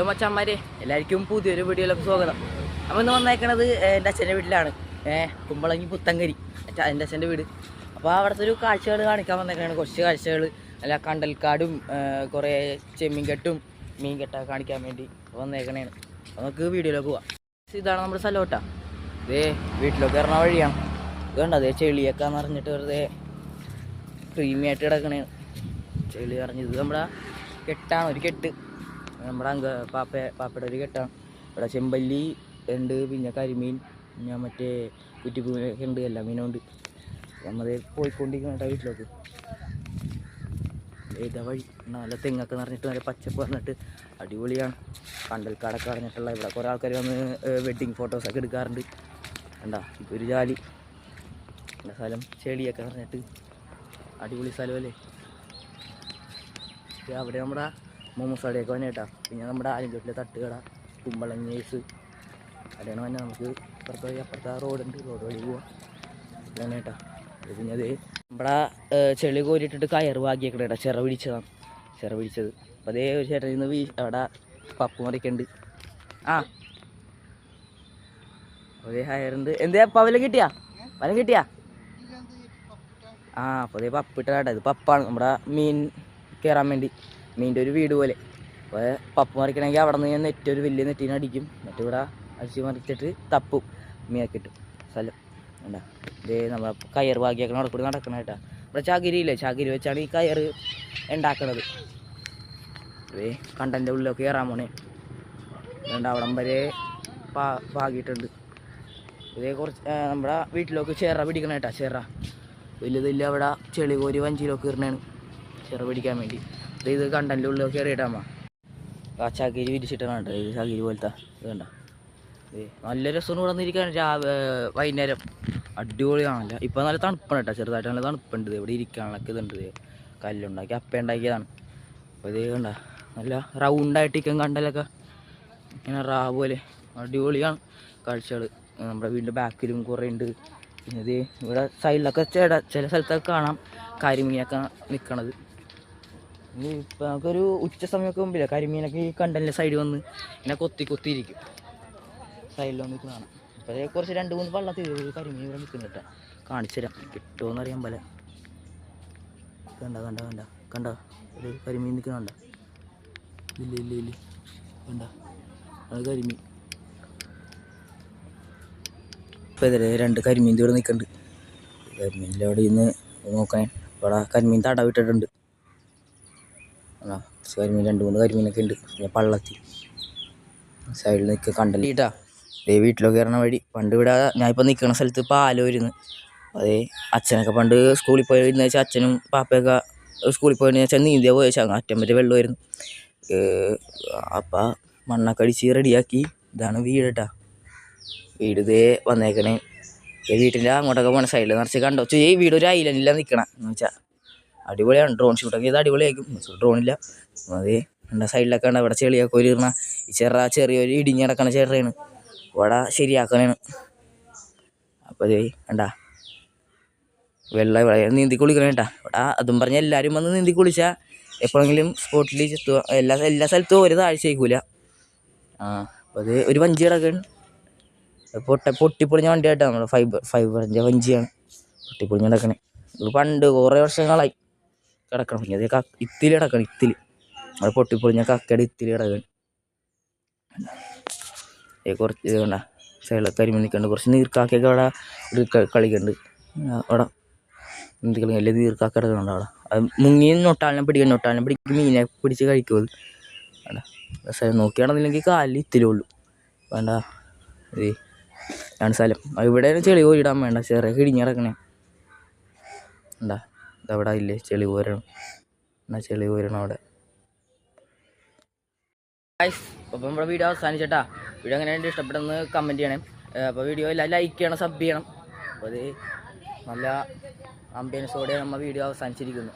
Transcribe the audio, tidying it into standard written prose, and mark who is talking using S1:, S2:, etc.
S1: മച്ചന്മാരെ എല്ലാവർക്കും പുതിയൊരു വീഡിയോയിലേക്ക് സ്വാഗതം. അപ്പോൾ ഇന്ന് വന്നേക്കണത് എൻ്റെ അച്ഛൻ്റെ വീട്ടിലാണ്. കുമ്പളങ്ങി പുത്തങ്കരി എൻ്റെ അച്ഛൻ്റെ വീട്. അപ്പോൾ അവിടുത്തെ ഒരു കാഴ്ചകൾ കാണിക്കാൻ വന്നേക്കാണ്. കുറച്ച് കാഴ്ചകൾ അല്ല കണ്ടൽക്കാടും കുറേ ചെമ്മീൻകെട്ടും മീൻകെട്ടൊക്കെ കാണിക്കാൻ വേണ്ടി വന്നേക്കണേണ്. അപ്പോൾ നമുക്ക് വീഡിയോയിലേക്ക് പോവാം. ഇതാണ് നമ്മുടെ സ്ഥലം കേട്ടോ. ഇതേ വീട്ടിലേക്ക് കയറുന്ന വഴിയാണ്. ഇത് കണ്ടോ അതേ ചെളിയൊക്കെ നിറഞ്ഞിട്ട് വെറുതെ ക്രീമിയായിട്ട് കിടക്കണേണ്. ചെളി നിറഞ്ഞത് ഇത് നമ്മുടെ കെട്ടാണ്, ഒരു കെട്ട് നമ്മുടെ പാപ്പയുടെ ഒരു കെട്ടാണ്. ഇവിടെ ചെമ്പല്ലി ഉണ്ട്, പിന്നെ കരിമീൻ, പിന്നെ മറ്റേ കുറ്റിപ്പൂനൊക്കെ ഉണ്ട്, എല്ലാ മീനും ഉണ്ട്. നമ്മൾ പോയിക്കൊണ്ടിരിക്കുന്ന വീട്ടിലേക്ക് ഏതാ വഴി നല്ല തെങ്ങൊക്കെ നിറഞ്ഞിട്ട് നല്ല പച്ചപ്പ് പറഞ്ഞിട്ട് അടിപൊളിയാണ്. കണ്ടൽക്കാടൊക്കെ പറഞ്ഞിട്ടുള്ള ഇവിടെ കുറേ ആൾക്കാർ വന്ന് വെഡ്ഡിങ് ഫോട്ടോസൊക്കെ എടുക്കാറുണ്ട്. കണ്ടാ ഇതൊരു ജാലി സ്ഥലം, ചെളിയൊക്കെ നിറഞ്ഞിട്ട് അടിപൊളി സ്ഥലമല്ലേ. അവിടെ നമ്മുടെ മോമോസടയൊക്കെ വന്നെ കേട്ടാ. പിന്നെ നമ്മുടെ ആലിൻചോട്ടിലെ തട്ടുകട, കുമ്പളങ്ങേസ് അവിടെയാണ് വന്നെ. നമുക്ക് അപ്പുറത്തെ റോഡുണ്ട്, റോഡ് വഴി പോവാം അങ്ങനെ കേട്ടാ. പിന്നെ അത് നമ്മുടെ ചെളി കോരിയിട്ടിട്ട് കയറ് വാങ്ങിയേക്കണ കേട്ടാ. ചിറ പിടിച്ചത്. അപ്പോൾ അതേ ഒരു ചേട്ടൻ ഇന്ന് അവിടെ പപ്പു മറിക്കുന്നുണ്ട്. അതേ ഹയറുണ്ട്. എന്തേ വലം കിട്ടിയാ? അപ്പോൾ അതേ പപ്പിട്ട കേട്ടാ. ഇത് പപ്പാണ് നമ്മുടെ മീൻ കയറാൻ വേണ്ടി, മീൻ്റെ ഒരു വീട് പോലെ. അപ്പോൾ പപ്പ് മറിക്കണമെങ്കിൽ അവിടെ നിന്ന് ഞാൻ ഒരു വലിയ നെറ്റിനെ അടിക്കും. എന്നിട്ട് ഇവിടെ അടിച്ച് മറിച്ചിട്ട് തപ്പും, മീനൊക്കെ ഇട്ടും സ്ഥലം എന്താ. ഇതേ നമ്മൾ കയർ ഭാഗ്യമാക്കണം അവിടെ കൂടി നടക്കണം കേട്ടാ. ഇവിടെ ചകിരിയില്ലേ, ചകിരി വെച്ചാണ് ഈ കയർ ഉണ്ടാക്കണത്. ഇതേ കണ്ടൻ്റെ ഉള്ളിലൊക്കെ കയറാൻ പോണേ. അതുകൊണ്ട് അവിടം വരെ പാകിയിട്ടുണ്ട്. ഇതേ കുറച്ച് നമ്മുടെ വീട്ടിലൊക്കെ ചിറ പിടിക്കണം കേട്ടാ. ചിറ വലുതില്ല, അവിടെ ചെളി കോരി വഞ്ചിയിലൊക്കെ ഇറങ്ങാണ് ചിറ പിടിക്കാൻ വേണ്ടി. ഇത് കണ്ടൻ്റെ ഉള്ളിലൊക്കെ കയറിയിട്ടാകുമ്പോൾ ആ ചകിരി വിരിച്ചിട്ടാണ് കേട്ടോ. ഇത് ചകിരി പോലത്തെ ഇത് കണ്ട. നല്ല രസമാണ് ഇവിടെ നിന്നിരിക്കാൻ. വൈകുന്നേരം അടിപൊളിയാണല്ല. ഇപ്പം നല്ല തണുപ്പാണ് കേട്ടോ, ചെറുതായിട്ട് നല്ല തണുപ്പുണ്ട്. ഇവിടെ ഇരിക്കാനൊക്കെ ഇതുണ്ട്. കല്ലുണ്ടാക്കി അപ്പ ഉണ്ടാക്കിയതാണ്. അപ്പോൾ ഇത് കണ്ട നല്ല റൗണ്ടായിട്ടിരിക്കും കണ്ടലൊക്കെ ഇങ്ങനെ പോലെ അടിപൊളിയാണ് കാഴ്ചകൾ. നമ്മുടെ വീടിൻ്റെ ബാക്കിലും കുറേ ഉണ്ട്. പിന്നെ ഇത് ഇവിടെ സൈഡിലൊക്കെ ചില സ്ഥലത്തൊക്കെ കാണാം കരിമീനൊക്കെ നിൽക്കണത്. ഇപ്പം നമുക്കൊരു ഉച്ച സമയമൊക്കെ മുമ്പില്ല കരിമീനൊക്കെ ഈ കണ്ടലിൻ്റെ സൈഡിൽ വന്ന് ഇങ്ങനെ കൊത്തിയിരിക്കും. സൈഡിൽ വന്നിട്ട് കാണാം. അപ്പോൾ അതേ കുറച്ച് 2-3 വള്ളത്തിൽ കരിമീൻ ഇവിടെ നിൽക്കുന്നു കേട്ടോ. കാണിച്ചു തരാം, കിട്ടുമോയെന്ന് അറിയാൻ പോലെ. കണ്ട ഒരു കരിമീൻ നിൽക്കുന്നുണ്ട. ഇല്ല കണ്ട, അത് കരിമീൻ. ഇപ്പോൾ ഇതിൽ 2 കരിമീൻ ഇവിടെ നിൽക്കുന്നുണ്ട്. കരിമീനിൻ്റെ അവിടെ ഇന്ന് നോക്കാൻ ഇവിടെ കരിമീൻ തട വിട്ടിട്ടുണ്ട്. കരിമീൻ 2-3 കരിമീനൊക്കെ ഉണ്ട്. പിന്നെ പള്ളത്തി സൈഡിൽ നിൽക്കുക കണ്ടല്ലിട്ടാ. അതേ വീട്ടിലൊക്കെ കയറണ വഴി. പണ്ട് ഇവിടെ ഞാനിപ്പോൾ നിൽക്കുന്ന സ്ഥലത്ത് പാലോരുന്ന്. അതേ അച്ഛനൊക്കെ പണ്ട് സ്കൂളിൽ പോയിരുന്ന വെച്ചാൽ അച്ഛനും പാപ്പയൊക്കെ സ്കൂളിൽ പോയെന്ന് വെച്ചാൽ നീന്തിയ പോയ വെച്ചാൽ അറ്റം വരെ വെള്ളമായിരുന്നു. അപ്പം മണ്ണൊക്കെ അടിച്ച് റെഡിയാക്കി. ഇതാണ് വീട് കേട്ടാ. വീട് ഇതേ വന്നേക്കണേ. വീട്ടിൻ്റെ അങ്ങോട്ടൊക്കെ പോണ സൈഡിൽ നിറച്ച് കണ്ടോ. ഈ വീട് ഒരു ഐലൻഡിലാണ് നിൽക്കണം എന്ന് വെച്ചാൽ അടിപൊളിയാണ്. ഡ്രോൺ ഷൂട്ടൊക്കെ ചെയ്ത് അടിപൊളിയായിരിക്കും. ഡ്രോണില്ല. അതേ എൻ്റെ സൈഡിലൊക്കെ ഉണ്ട്. ഇവിടെ ചെളിയൊക്കെ ഒരു ഈ ചെറിയൊരു ഇടിഞ്ഞ് കിടക്കണ ചെറിയാണ് ഇവിടെ ശരിയാക്കണേണ്. അപ്പോൾ അതേ കണ്ടാ വെള്ളം ഇവിടെ നീന്തി കുളിക്കണം കേട്ടാ. ഇവിടെ അതും പറഞ്ഞാൽ എല്ലാവരും വന്ന് നീന്തി കുളിച്ചാൽ എപ്പോഴെങ്കിലും സ്പോട്ടിൽ ചെത്തുക. എല്ലാ സ്ഥലത്തും ഒരു താഴ്ച ആയിക്കൂല. അപ്പോൾ അത് ഒരു വഞ്ചി കിടക്കാണ്. പൊട്ടിപ്പൊളിഞ്ഞ വണ്ടി ആയിട്ടാണ്. നമ്മുടെ ഫൈബറിൻ്റെ വഞ്ചിയാണ് പൊട്ടിപ്പൊളിഞ്ഞ് കിടക്കണേ. ഇത് പണ്ട് കുറേ വർഷങ്ങളായി കിടക്കണം. പിന്നെ അതേ ഇത്തിരി കിടക്കണം. ഇത്തിരി അവിടെ പൊട്ടിപ്പൊളിഞ്ഞ കക്കയുടെ ഇത്തിരി കിടക്കണം. കുറച്ച് ഇത് വേണ്ട സൈഡിൽ കരിമീൻ നിൽക്കുന്നുണ്ട്. കുറച്ച് നീർക്കാക്കയൊക്കെ അവിടെ കളിക്കുന്നുണ്ട്. അവിടെ നീന്തി കളി വലിയ നീർക്കാക്ക കിടക്കുന്നുണ്ട് അവിടെ. അത് മുങ്ങി നൊട്ടാലിനെ പിടിക്കും. മീനെ പിടിച്ച് കഴിക്കും. അത് വേണ്ട നോക്കി നടന്നില്ലെങ്കിൽ കാലിൽ ഇത്തിരി ഉള്ളൂ. വേണ്ട ഇത് ആണ് സ്ഥലം. ഇവിടെ ചെളി കോരിടാൻ വേണ്ട, ചെറിയ കിടിഞ്ഞ് കിടക്കണേ. എന്താ ഇതവിടെ ഇല്ലേ ചെളി കോരണം. ചെളി കോരണം അവിടെ. അപ്പോൾ നമ്മുടെ വീഡിയോ അവസാനിച്ചേട്ടാ. വീഡിയോ എങ്ങനെയാണ് ഇഷ്ടപ്പെട്ടെന്ന് കമൻറ്റ് ചെയ്യണം. അപ്പോൾ വീഡിയോ എല്ലാം ലൈക്ക് ചെയ്യണം, സബ് ചെയ്യണം. അപ്പോൾ അത് നല്ല ആംബിയൻസോടെ നമ്മൾ വീഡിയോ അവസാനിച്ചിരിക്കുന്നു.